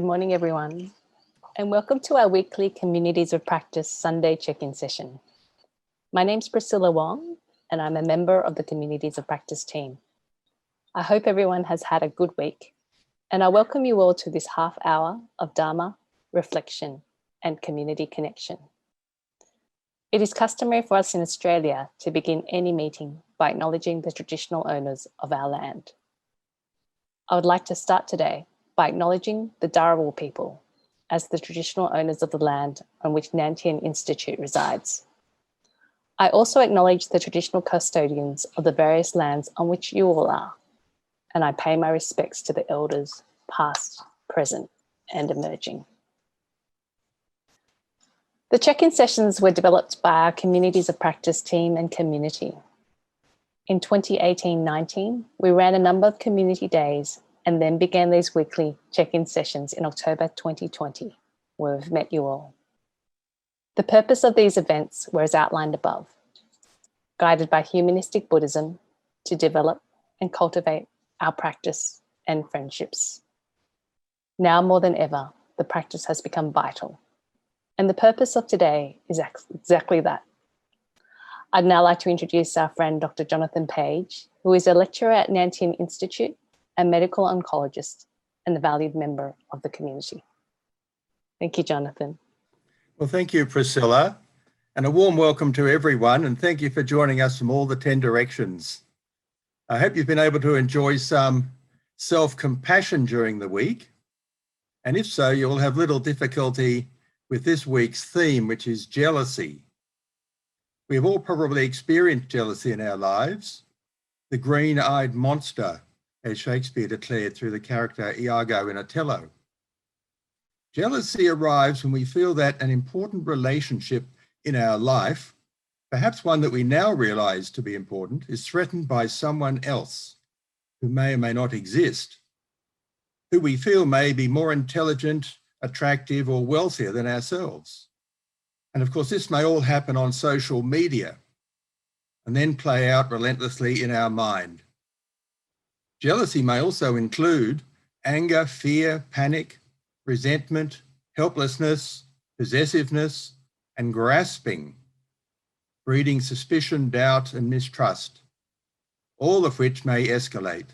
morning, everyone, and welcome to our weekly Communities of Practice Sunday check-in session. My name's Priscilla Wong, and I'm a member of the Communities of Practice team. I hope everyone has had a good week, and I welcome you all to this half hour of Dharma, reflection, and community connection. It is customary for us in Australia to begin any meeting by acknowledging the traditional owners of our land. I would like to start today by acknowledging the Dharawal people as the traditional owners of the land on which Nantian Institute resides. I also acknowledge the traditional custodians of the various lands on which you all are, and I pay my respects to the elders, past, present, and emerging. The check-in sessions were developed by our Communities of Practice team and community. In 2018-19, we ran a number of community days and then began these weekly check-in sessions in October 2020, where we've met you all. The purpose of these events were as outlined above, guided by humanistic Buddhism to develop and cultivate our practice and friendships. Now more than ever, the practice has become vital, and the purpose of today is exactly that. I'd now like to introduce our friend, Dr. Jonathan Page, who is a lecturer at Nantian Institute, a medical oncologist, and a valued member of the community. Thank you, Jonathan. Well, thank you, Priscilla, and a warm welcome to everyone, and thank you for joining us from all the 10 directions. I hope you've been able to enjoy some self-compassion during the week, and if so, you'll have little difficulty with this week's theme, which is jealousy. We have all probably experienced jealousy in our lives, the green-eyed monster, as Shakespeare declared through the character Iago in Othello. Jealousy arrives when we feel that an important relationship in our life, perhaps one that we now realize to be important, is threatened by someone else who may or may not exist, who we feel may be more intelligent, attractive, or wealthier than ourselves. And of course, this may all happen on social media and then play out relentlessly in our mind. Jealousy may also include anger, fear, panic, resentment, helplessness, possessiveness, and grasping, breeding suspicion, doubt, and mistrust, all of which may escalate.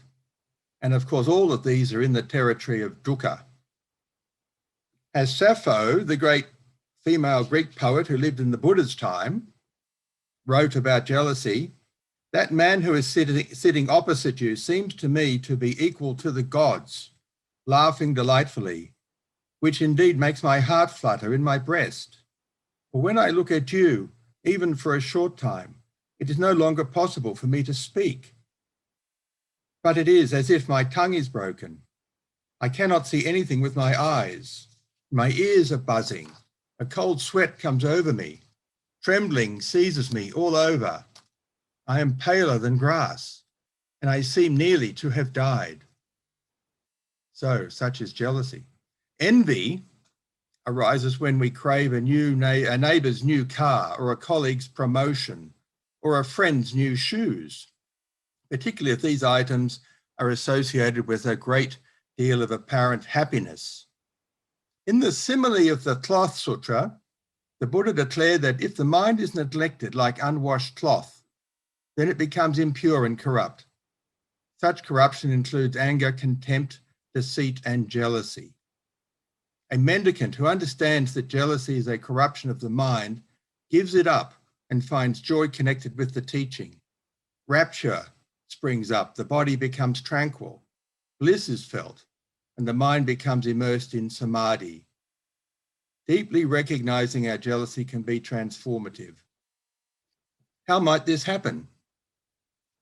And of course, all of these are in the territory of dukkha. As Sappho, the great female Greek poet who lived in the Buddha's time, wrote about jealousy, that man who is sitting opposite you seems to me to be equal to the gods, laughing delightfully, which indeed makes my heart flutter in my breast. For when I look at you, even for a short time, it is no longer possible for me to speak. But it is as if my tongue is broken. I cannot see anything with my eyes. My ears are buzzing. A cold sweat comes over me. Trembling seizes me all over. I am paler than grass, and I seem nearly to have died. So, such is jealousy. Envy arises when we crave a neighbour's new car, or a colleague's promotion, or a friend's new shoes, particularly if these items are associated with a great deal of apparent happiness. In the simile of the Cloth Sutra, the Buddha declared that if the mind is neglected like unwashed cloth, then it becomes impure and corrupt. Such corruption includes anger, contempt, deceit, and jealousy. A mendicant who understands that jealousy is a corruption of the mind gives it up and finds joy connected with the teaching. Rapture springs up, the body becomes tranquil, bliss is felt, and the mind becomes immersed in samadhi. Deeply recognizing our jealousy can be transformative. How might this happen?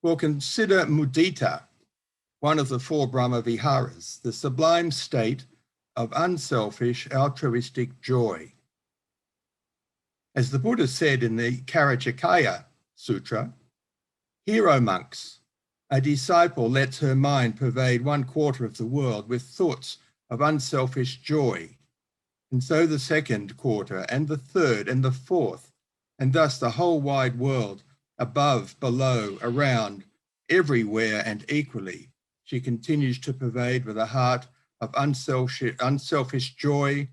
Well, consider mudita, one of the 4 Brahma Viharas, the sublime state of unselfish, altruistic joy. As the Buddha said in the Karacakaya Sutra, hero monks, a disciple lets her mind pervade 1/4 of the world with thoughts of unselfish joy, and so the 2nd quarter, and the 3rd, and the 4th, and thus the whole wide world, above, below, around, everywhere and equally, she continues to pervade with a heart of unselfish joy,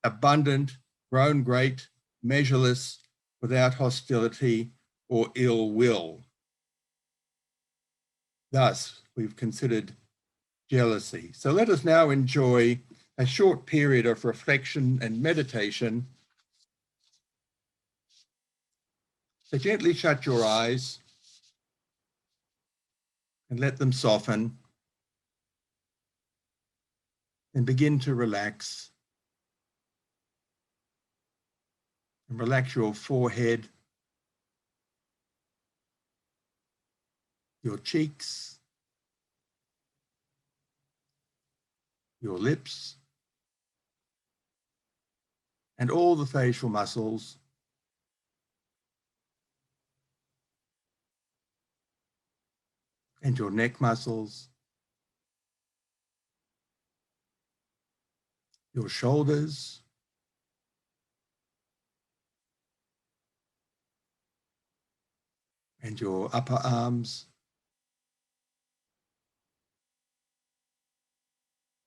abundant, grown great, measureless, without hostility or ill will. Thus, we've considered jealousy. So let us now enjoy a short period of reflection and meditation. So gently shut your eyes and let them soften, and begin to relax. And relax your forehead, your cheeks, your lips, and all the facial muscles. And your neck muscles, your shoulders, and your upper arms,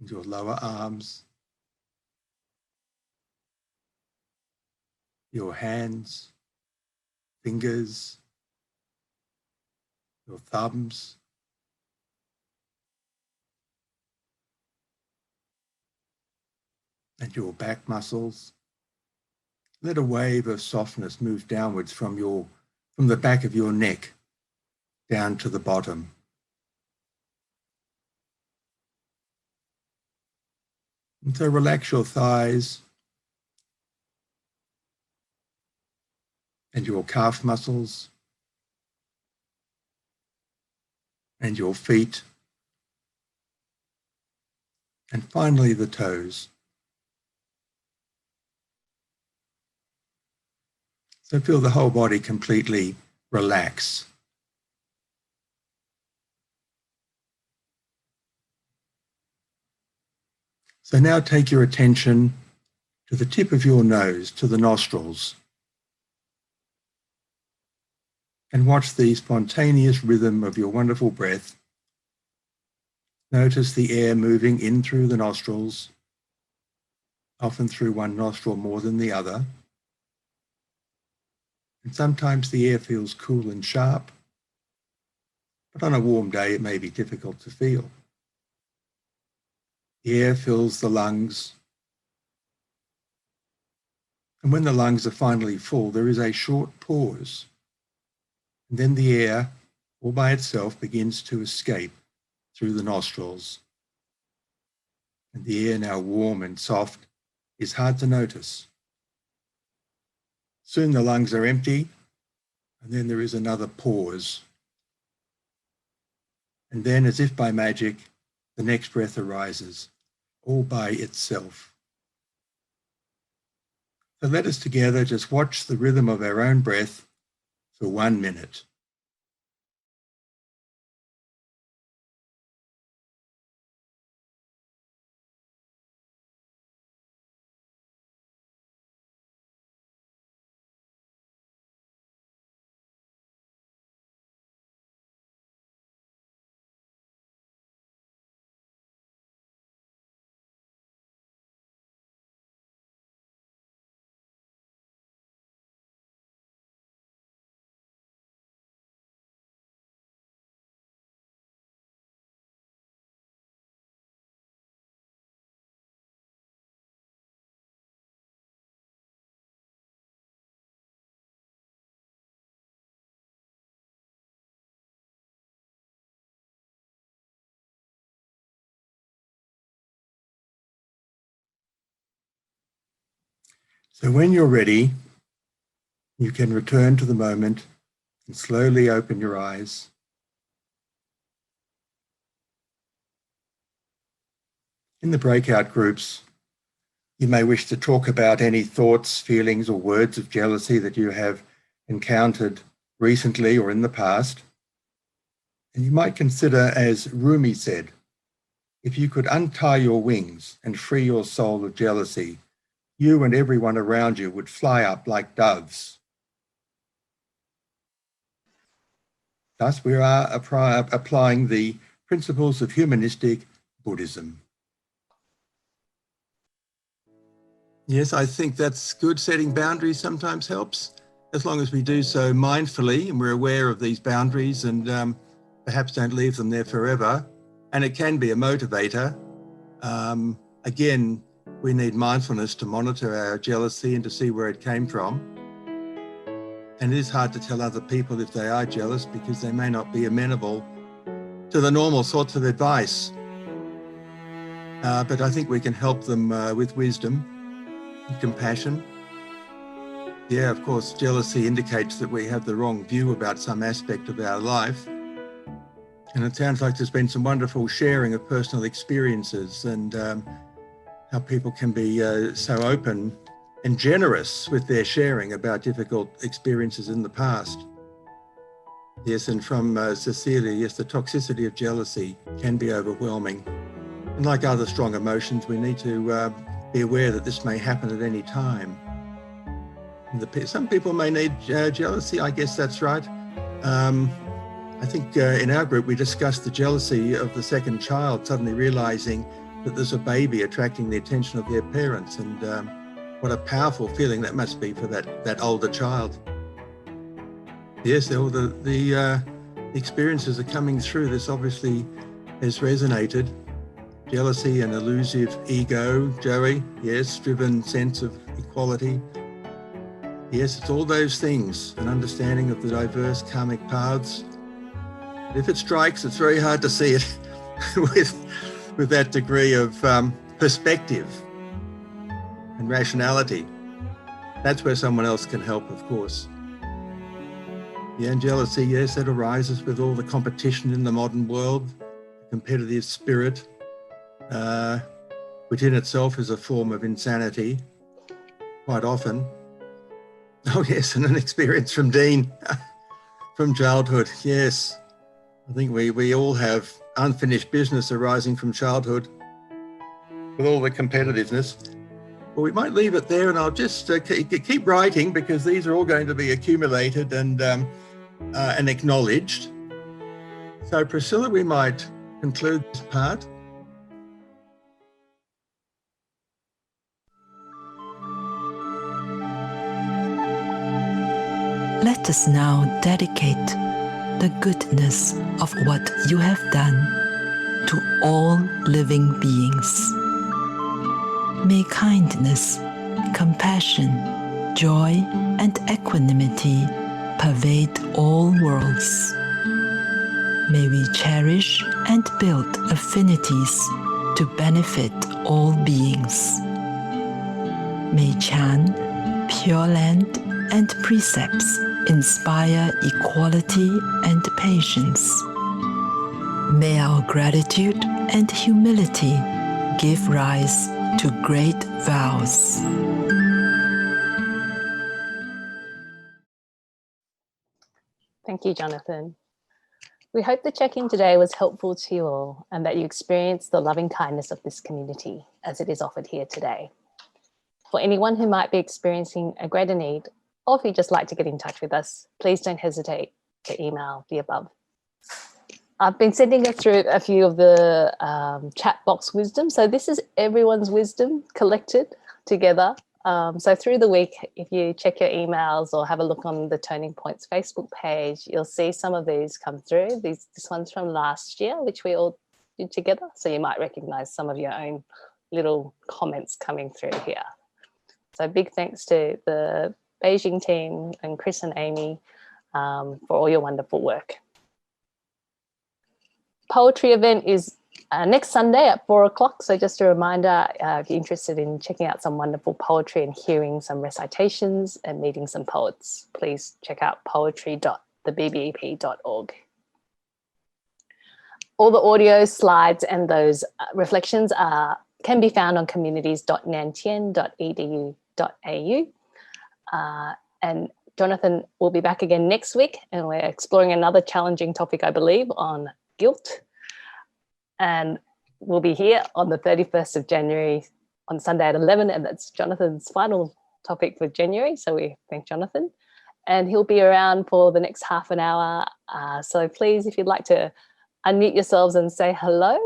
and your lower arms, your hands, fingers, your thumbs, and your back muscles. Let a wave of softness move downwards from the back of your neck down to the bottom. And so relax your thighs and your calf muscles and your feet, and finally the toes. So feel the whole body completely relax. So now take your attention to the tip of your nose, to the nostrils, and watch the spontaneous rhythm of your wonderful breath. Notice the air moving in through the nostrils, often through one nostril more than the other. And sometimes the air feels cool and sharp, but on a warm day it may be difficult to feel. The air fills the lungs, and when the lungs are finally full, there is a short pause, and then the air, all by itself, begins to escape through the nostrils. And the air, now warm and soft, is hard to notice. Soon the lungs are empty, and then there is another pause. And then, as if by magic, the next breath arises, all by itself. So let us together just watch the rhythm of our own breath for 1 minute. So when you're ready, you can return to the moment and slowly open your eyes. In the breakout groups, you may wish to talk about any thoughts, feelings, or words of jealousy that you have encountered recently or in the past. And you might consider, as Rumi said, if you could untie your wings and free your soul of jealousy, you and everyone around you would fly up like doves. Thus, we are applying the principles of humanistic Buddhism. Yes, I think that's good. Setting boundaries sometimes helps, as long as we do so mindfully and we're aware of these boundaries and perhaps don't leave them there forever. And it can be a motivator. Again, we need mindfulness to monitor our jealousy and to see where it came from. And it is hard to tell other people if they are jealous because they may not be amenable to the normal sorts of advice. But I think we can help them with wisdom and compassion. Yeah, of course, jealousy indicates that we have the wrong view about some aspect of our life. And it sounds like there's been some wonderful sharing of personal experiences and how people can be so open and generous with their sharing about difficult experiences in the past. Yes, and from Cecilia, yes, the toxicity of jealousy can be overwhelming. And like other strong emotions, we need to be aware that this may happen at any time. Some people may need jealousy, I guess that's right. I think in our group, we discussed the jealousy of the second child, suddenly realizing that there's a baby attracting the attention of their parents, and what a powerful feeling that must be for that older child. Yes, all the experiences are coming through. This obviously has resonated. Jealousy and elusive ego, Joey, yes, driven sense of equality. Yes, it's all those things, an understanding of the diverse karmic paths. If it strikes, it's very hard to see it with that degree of perspective and rationality. That's where someone else can help, of course. Yeah, and jealousy, yes, that arises with all the competition in the modern world, the competitive spirit, which in itself is a form of insanity, quite often. Oh yes, and an experience from Dean, from childhood, yes. I think we all have unfinished business arising from childhood with all the competitiveness. Well, we might leave it there, and I'll just keep writing because these are all going to be accumulated and acknowledged. So Priscilla, we might conclude this part. Let us now dedicate the goodness of what you have done to all living beings. May kindness, compassion, joy, and equanimity pervade all worlds. May we cherish and build affinities to benefit all beings. May Chan, Pure Land, and precepts inspire equality and patience. May our gratitude and humility give rise to great vows. Thank you, Jonathan. We hope the check-in today was helpful to you all and that you experienced the loving kindness of this community as it is offered here today. For anyone who might be experiencing a greater need, or if you'd just like to get in touch with us, please don't hesitate to email the above. I've been sending us through a few of the chat box wisdom. So this is everyone's wisdom collected together. So through the week, if you check your emails or have a look on the Turning Points Facebook page, you'll see some of these come through. This one's from last year, which we all did together. So you might recognize some of your own little comments coming through here. So big thanks to the Beijing team and Chris and Amy for all your wonderful work. Poetry event is next Sunday at 4 o'clock. So just a reminder, if you're interested in checking out some wonderful poetry and hearing some recitations and meeting some poets, please check out poetry.thebbep.org. All the audio slides and those reflections can be found on communities.nantien.edu.au. And Jonathan will be back again next week, and we're exploring another challenging topic, I believe, on guilt. And we'll be here on the 31st of January on Sunday at 11, and that's Jonathan's final topic for January. So we thank Jonathan, and he'll be around for the next half an hour. So please, if you'd like to unmute yourselves and say hello,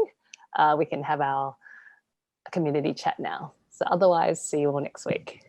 we can have our community chat now. So otherwise, see you all next week.